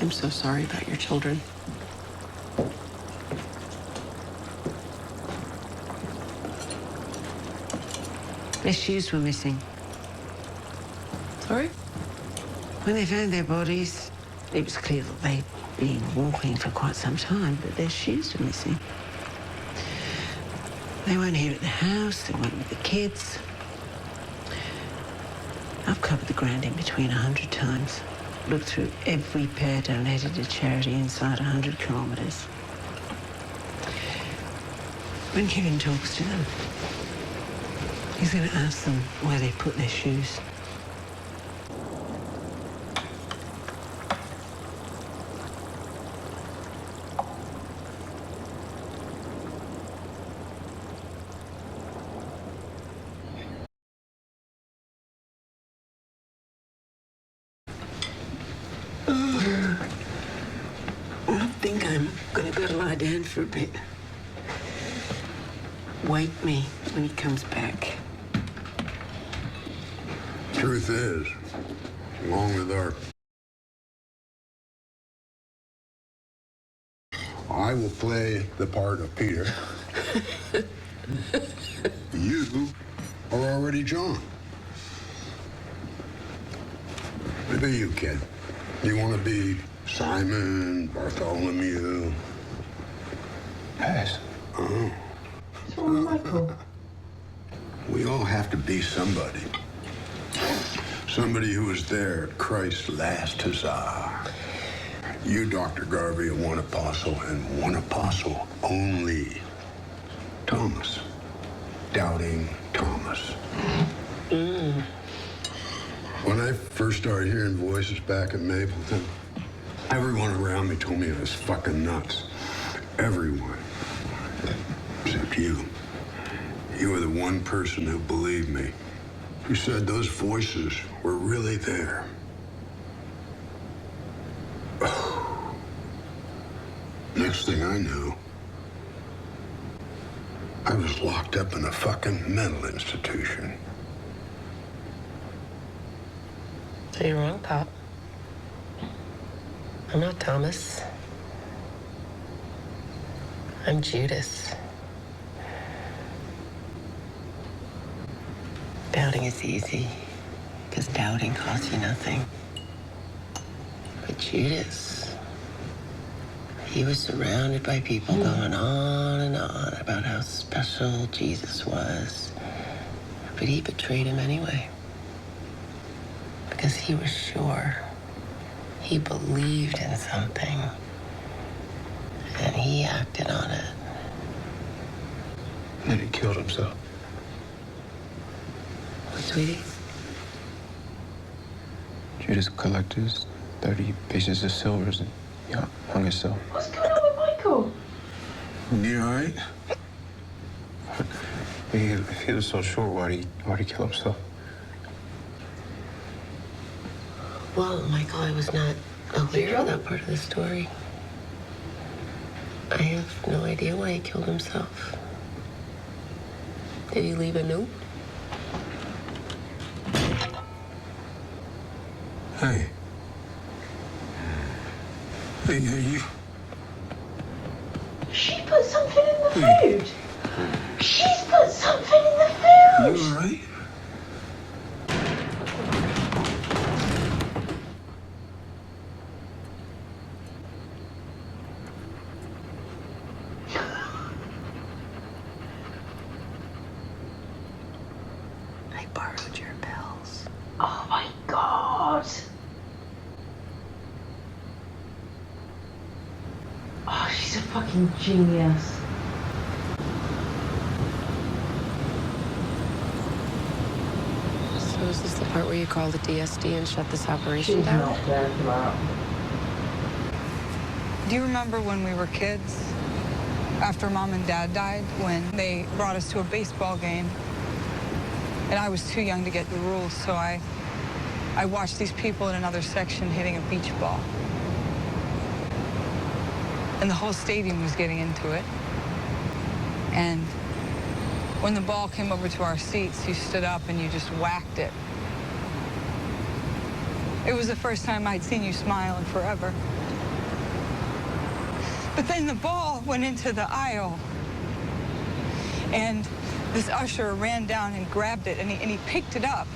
I'm so sorry about your children. Their shoes were missing. Sorry? When they found their bodies, it was clear that they'd been walking for quite some time, but their shoes were missing. They weren't here at the house, they weren't with the kids. I've covered the ground in between 100 times. Looked through every pair donated to charity inside 100 kilometres. When Kevin talks to them, he's going to ask them where they put their shoes. I think I'm going to go lie down for a bit. Wake me when he comes back. Truth is, along with our... I will play the part of Peter. You are already John. What about you, kid? You want to be Simon, Bartholomew? Pass. Oh. So Michael. We all have to be somebody. Somebody who was there at Christ's last huzzah. You, Dr. Garvey, are one apostle, and one apostle only. Thomas. Doubting Thomas. When I first started hearing voices back in Mapleton, everyone around me told me I was fucking nuts. Everyone. Except you. You were the one person who believed me. Who said those voices were really there. Next thing I knew, I was locked up in a fucking mental institution. So you're wrong, Pop. I'm not Thomas. I'm Judas. Doubting is easy, because doubting costs you nothing. But Judas, he was surrounded by people going on and on about how special Jesus was. But he betrayed him anyway. Because he was sure. He believed in something. And he acted on it. And then he killed himself. What, sweetie? Judas collected his 30 pieces of silvers and he hung himself. What's going on with Michael? You all right? If he was so sure, why'd he kill himself? Well, Michael, I was not aware of that part of the story. I have no idea why he killed himself. Did he leave a note? Hey. Hey, you... She put something in the food. She's put something in the food. You all right? I borrowed your pills. Oh my God. Oh, she's a fucking genius. So is this the part where you call the DSD and shut this operation down? Not there tomorrow. Do you remember when we were kids, after Mom and Dad died, when they brought us to a baseball game? And I was too young to get the rules, so I watched these people in another section hitting a beach ball. And the whole stadium was getting into it. And when the ball came over to our seats, you stood up and you just whacked it. It was the first time I'd seen you smile in forever. But then the ball went into the aisle. And this usher ran down and grabbed it, and he picked it up.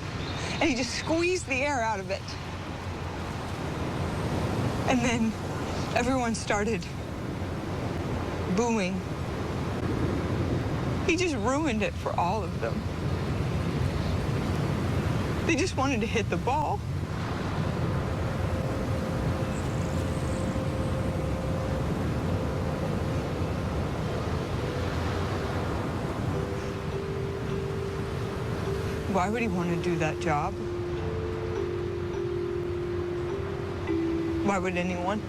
And he just squeezed the air out of it. And then everyone started booing. He just ruined it for all of them. They just wanted to hit the ball. Why would he want to do that job? Why would anyone?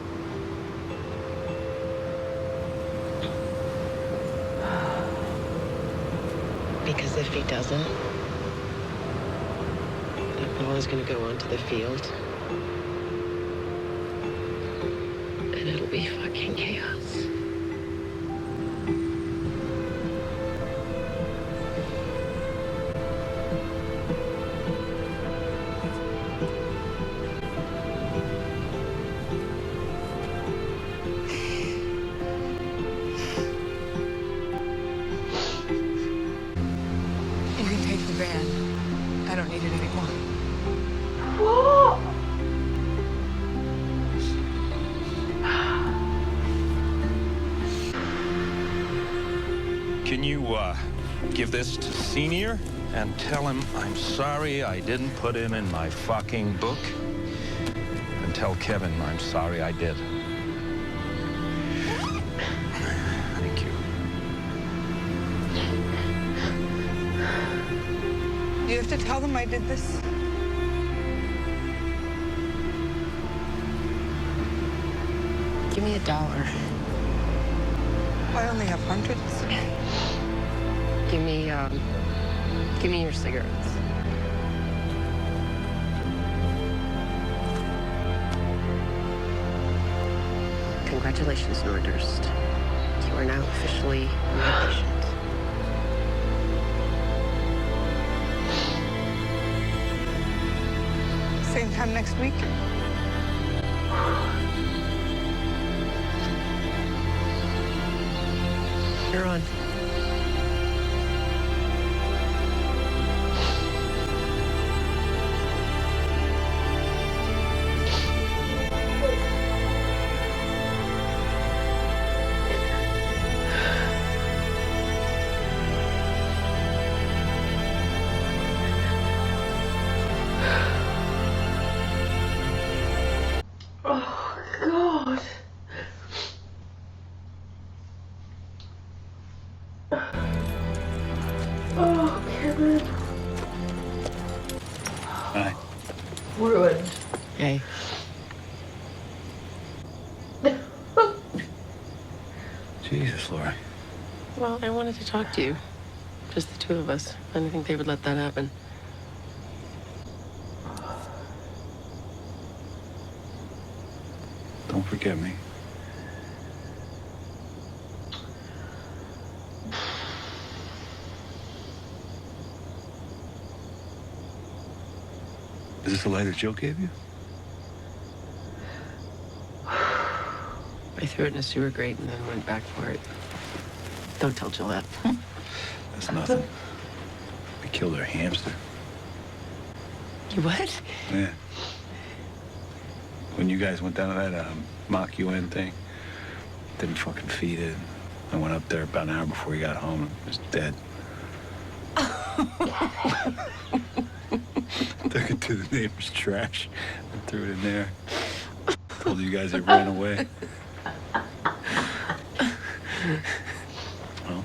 Because if he doesn't, that ball is going to go onto the field. And it'll be fucking chaos. I don't need it anymore. What? Can you, give this to Senior and tell him I'm sorry I didn't put him in my fucking book? And tell Kevin I'm sorry I did. Thank you. Do you have to tell them I did this? Give me $1. I only have hundreds. Give me your cigarettes. Congratulations, Nora. You are now officially my patient. Same time next week? You're on. Oh, God. Oh, Kevin. Hi. Ruined. Hey. Jesus, Laurie. Well, I wanted to talk to you. Just the two of us. I didn't think they would let that happen. Don't forget me. Is this the lighter Joe gave you? I threw it in a sewer grate and then went back for it. Don't tell Gillette. That's nothing. We killed our hamster. You what? Yeah. When you guys went down to that mock UN thing, didn't fucking feed it. I went up there about an hour before he got home and it was dead. Took it to the neighbor's trash and threw it in there. Told you guys it ran away. Well,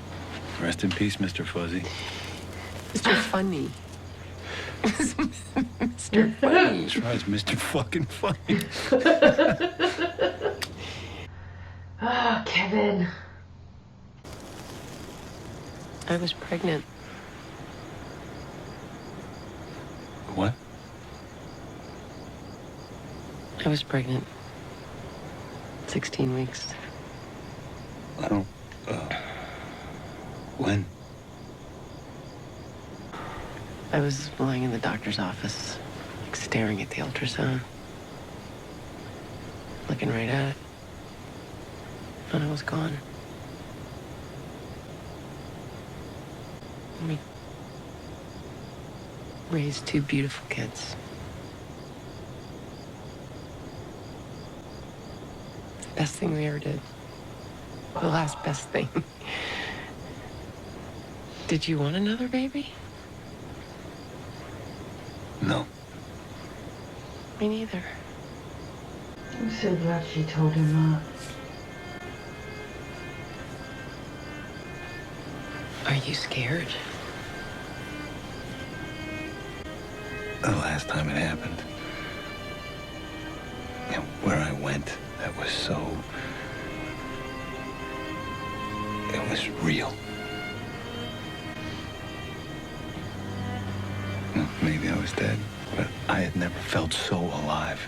rest in peace, Mr. Fuzzy. Mr. Funny. Mr. Funny. That's right, it's Mr. fucking Funny. Ah, Kevin. I was pregnant. What? I was pregnant. 16 weeks. I don't, when? I was lying in the doctor's office, like staring at the ultrasound. Looking right at it. when I was gone. We raised two beautiful kids. Best thing we ever did. The last best thing. Did you want another baby? No. Me neither. I'm so glad she told him that. Are you scared? The last time it happened, where I went, that was so... It was real. Maybe I was dead, but I had never felt so alive.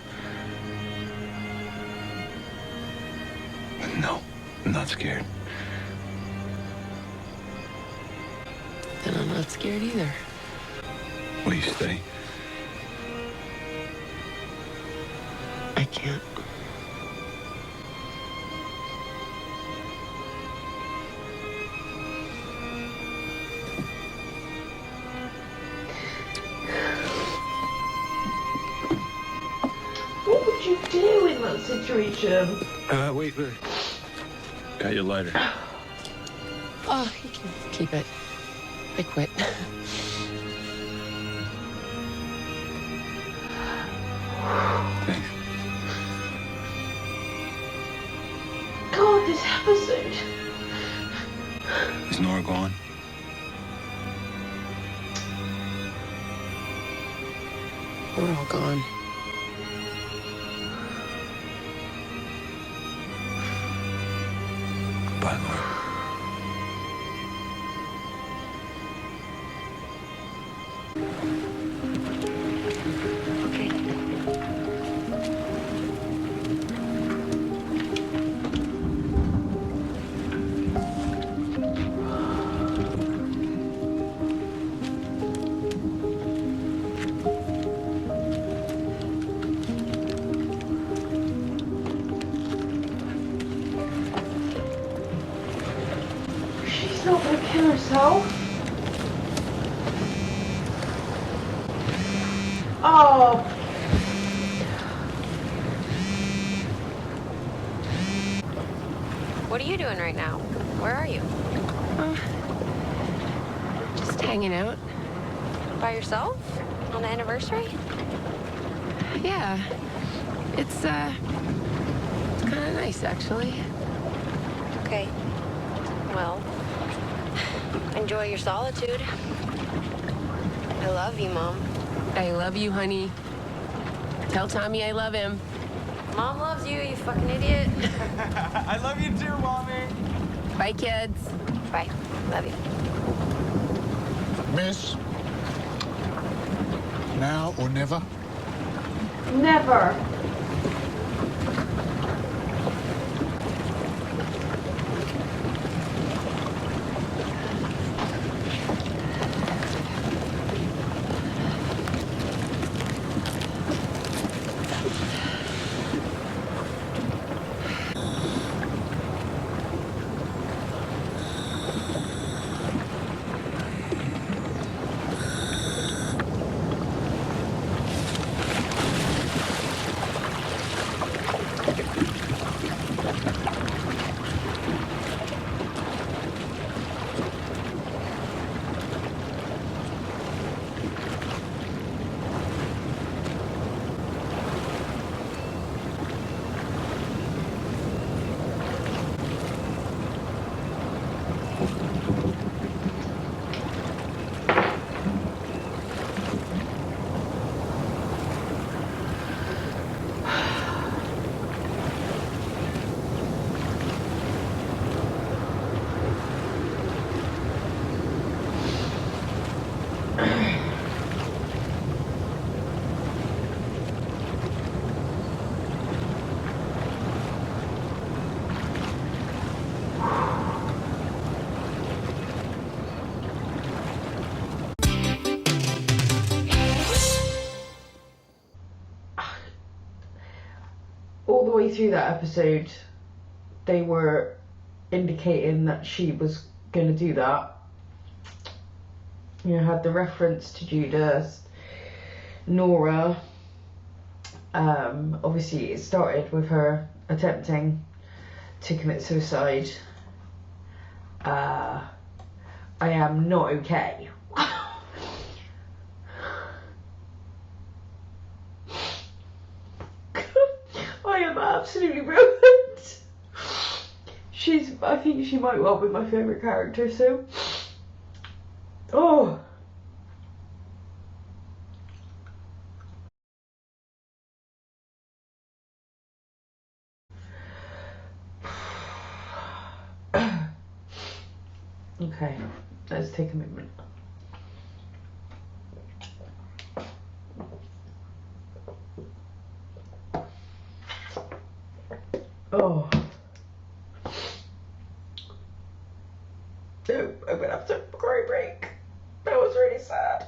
But no, I'm not scared. Then I'm not scared either. Will you stay? I can't. What would you do in that situation? Wait. Got your lighter. Oh, you can keep it. I quit. Thanks. God, this episode. Is Nora gone? We're all gone. Goodbye, Laura. She's not gonna kill herself. Oh. What are you doing right now? Where are you? Just hanging out. By yourself? On the anniversary? Yeah. It's kind of nice, actually. Okay. Well, enjoy your solitude. I love you, Mom. I love you, honey. Tell Tommy I love him. Mom loves you, you fucking idiot. I love you too, Mommy. Bye, kids. Bye. Love you. Miss, now or never? Never. All the way through that episode, they were indicating that she was going to do that. You had the reference to Judas, Nora. Obviously it started with her attempting to commit suicide. I am not okay. I am absolutely ruined. I think she might well be my favourite character, so. Oh. Okay, let's take a moment. Oh. No, I'm gonna have to have a cry break. That was really sad.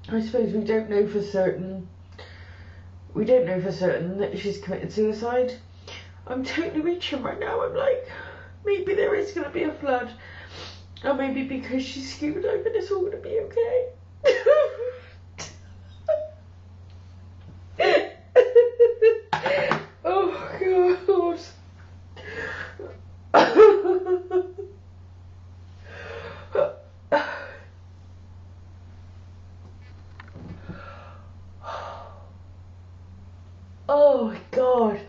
I suppose we don't know for certain. We don't know for certain that she's committed suicide. I'm totally reaching right now. I'm like, maybe there is going to be a flood. Or maybe because she's scuba diving, it's all going to be okay. Oh, God. Oh my God.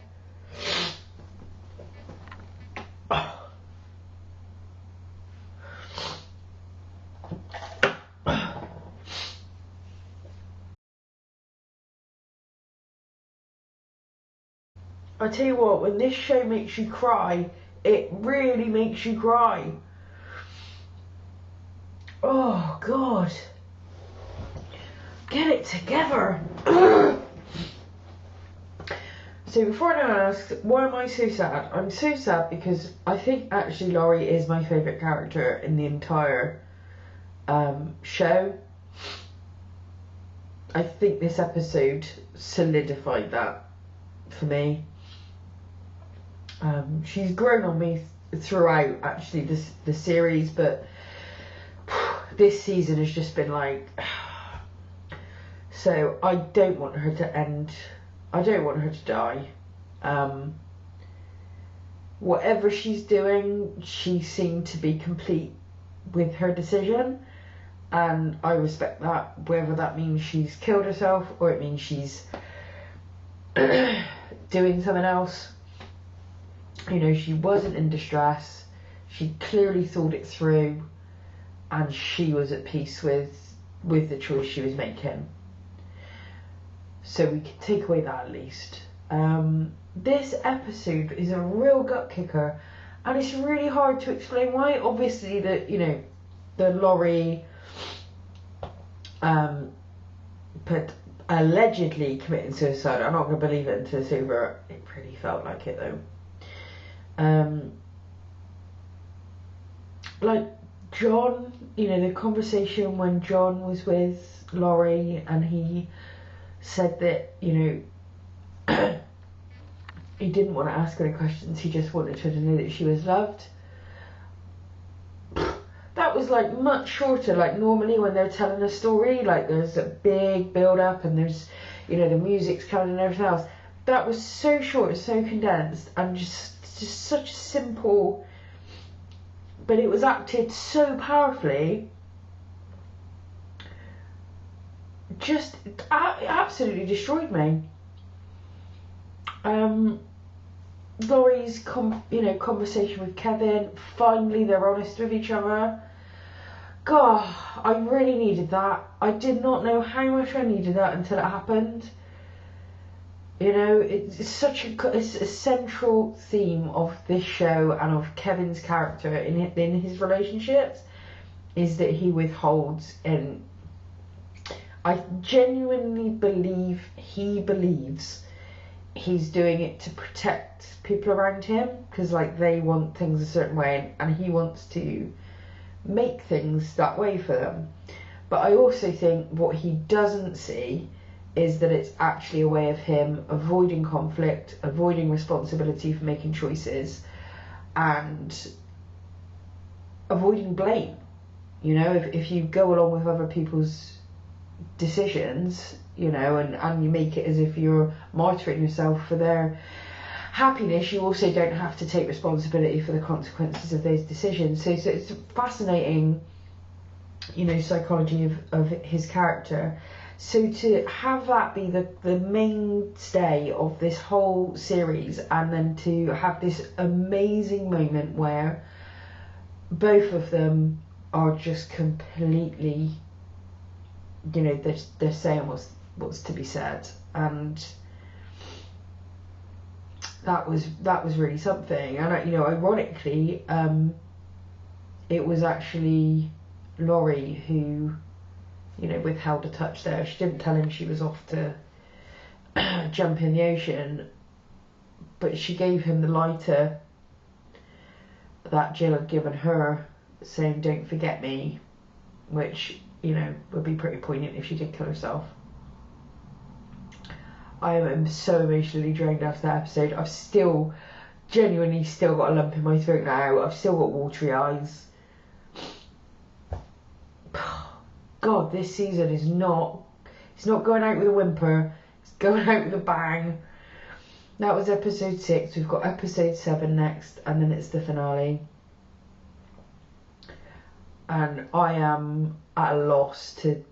I tell you what, when this show makes you cry, it really makes you cry. Oh God. Get it together. So before anyone asks, why am I so sad? I'm so sad because I think actually Laurie is my favourite character in the entire show. I think this episode solidified that for me. She's grown on me throughout actually the series, but this season has just been like, so I don't want her to end. I don't want her to die. Whatever she's doing, she seemed to be complete with her decision, and I respect that, whether that means she's killed herself or it means she's doing something else. You know, she wasn't in distress, she clearly thought it through, and she was at peace with the choice she was making. So we can take away that at least. This episode is a real gut kicker, and it's really hard to explain why. Obviously, the Laurie but allegedly committing suicide. I'm not going to believe it until it's over. It really felt like it though. Like John, the conversation when John was with Laurie and he said that, he didn't want to ask her any questions, he just wanted her to know that she was loved. That was like much shorter. Like normally when they're telling a story, like there's a big build up and there's, the music's coming and everything else. That was so short, so condensed, and just such a simple, but it was acted so powerfully. Just absolutely destroyed me. Laurie's conversation with Kevin, finally they're honest with each other. God, I really needed that. I did not know how much I needed that until it happened. It's such it's a central theme of this show and of Kevin's character in his relationships, is that he withholds, and I genuinely believe he believes he's doing it to protect people around him, because like they want things a certain way and he wants to make things that way for them. But I also think what he doesn't see is that it's actually a way of him avoiding conflict, avoiding responsibility for making choices, and avoiding blame. You know, if you go along with other people's decisions, you know, and you make it as if you're martyring yourself for their happiness, you also don't have to take responsibility for the consequences of those decisions. So it's fascinating, you know, psychology of his character. So to have that be the mainstay of this whole series, and then to have this amazing moment where both of them are just completely, you know, they're saying what's to be said, and that was really something. And you know, ironically, it was actually Laurie who, you know, withheld a touch there. She didn't tell him she was off to jump in the ocean, but she gave him the lighter that Jill had given her, saying "don't forget me," which, you know, would be pretty poignant if she did kill herself. I am so emotionally drained after that episode. I've still genuinely still got a lump in my throat now. I've still got watery eyes. God, this season is not, it's not going out with a whimper, it's going out with a bang. That was episode 6, we've got episode 7 next, and then it's the finale. And I am at a loss to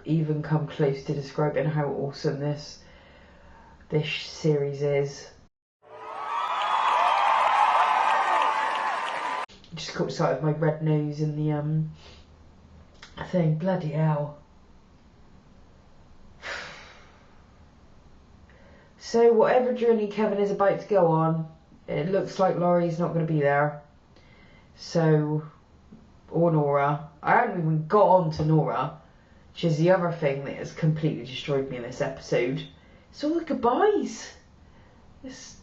even come close to describing how awesome this series is. Just caught sight of my red nose in the thing. Bloody hell. So whatever journey Kevin is about to go on, it looks like Laurie's not going to be there. So, or Nora. I haven't even got on to Nora, which is the other thing that has completely destroyed me in this episode. It's all the goodbyes. This,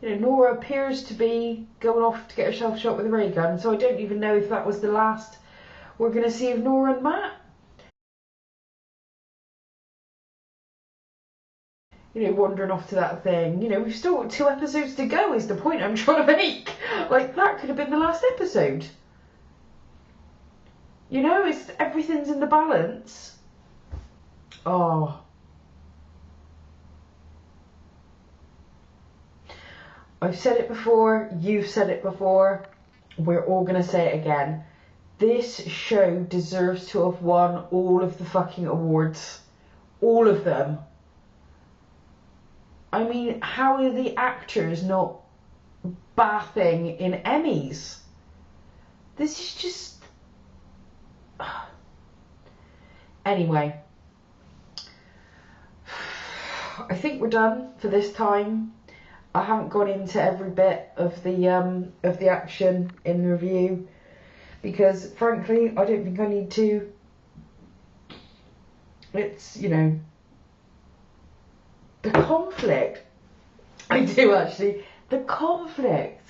you know, Nora appears to be going off to get herself shot with a ray gun, so I don't even know if that was the last we're going to see of Nora and Matt. You know, wandering off to that thing. You know, we've still got 2 episodes to go, is the point I'm trying to make. Like, that could have been the last episode. You know, everything's in the balance. Oh. I've said it before, you've said it before, we're all going to say it again. This show deserves to have won all of the fucking awards. All of them. I mean, how are the actors not bathing in Emmys? This is just... Anyway. I think we're done for this time. I haven't gone into every bit of the action in the review, because frankly I don't think I need to. It's, you know, the conflict. I do actually. The conflict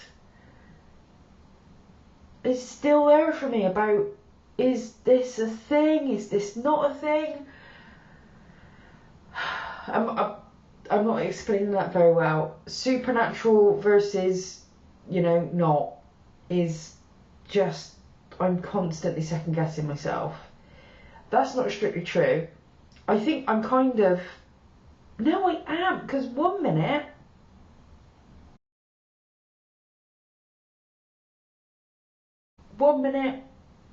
is still there for me about, is this a thing? Is this not a thing? I'm not explaining that very well. Supernatural versus, you know, not, is just, I'm constantly second guessing myself. That's not strictly true. I think I'm kind of, no I am, because one minute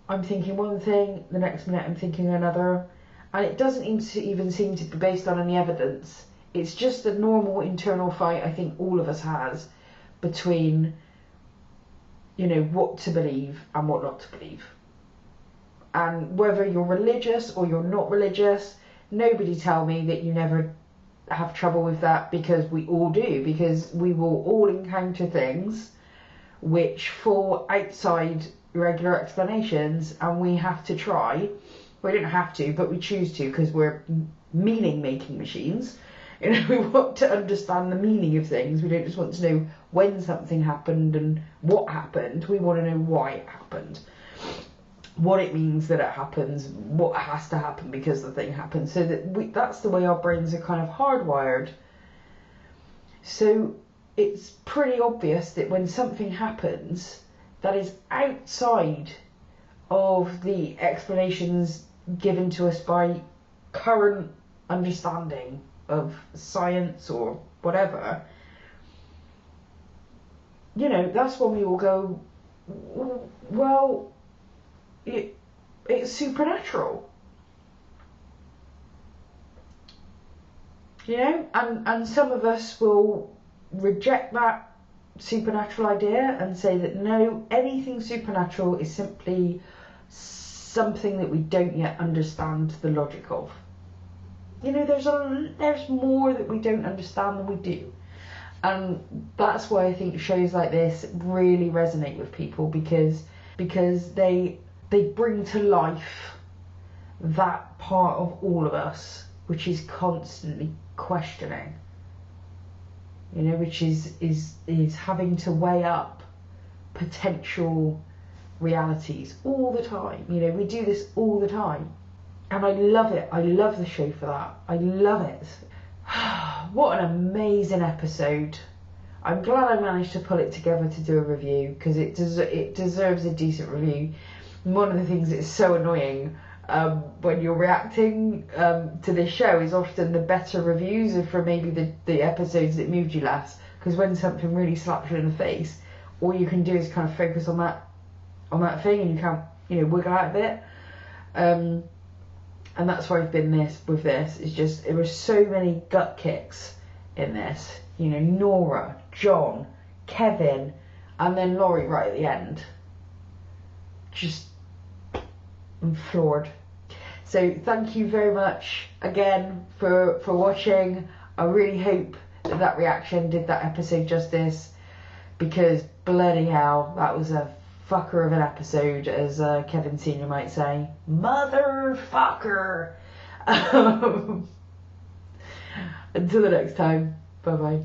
I'm thinking one thing, the next minute I'm thinking another, and it doesn't even seem to be based on any evidence. It's just a normal internal fight I think all of us has between, you know, what to believe and what not to believe. And whether you're religious or you're not religious, nobody tell me that you never have trouble with that, because we all do, because we will all encounter things which fall outside regular explanations, and we have to try. We don't have to, but we choose to, because we're meaning making machines. You know, we want to understand the meaning of things. We don't just want to know when something happened and what happened. We want to know why it happened, what it means that it happens, what has to happen because the thing happened. So that's the way our brains are kind of hardwired. So it's pretty obvious that when something happens that is outside of the explanations given to us by current understanding of science or whatever, you know, that's when we all go, well, it's supernatural. You know, and some of us will reject that supernatural idea and say that no, anything supernatural is simply something that we don't yet understand the logic of. You know, there's more that we don't understand than we do. And that's why I think shows like this really resonate with people, because they bring to life that part of all of us which is constantly questioning. You know, which is having to weigh up potential realities all the time. You know, we do this all the time. And I love it. I love the show for that. I love it. What an amazing episode. I'm glad I managed to pull it together to do a review, because it deserves a decent review. And one of the things that's so annoying when you're reacting to this show is often the better reviews are for maybe the episodes that moved you less, because when something really slaps you in the face, all you can do is kind of focus on that thing, and you can't, you know, wiggle out of it. And that's where I've been with this. It's just, there were so many gut kicks in this. You know, Nora, John, Kevin, and then Laurie right at the end. Just, I'm floored. So thank you very much again for watching. I really hope that reaction did that episode justice, because bloody hell, that was a fucker of an episode, as Kevin Sr. might say. Motherfucker! Until the next time, bye bye.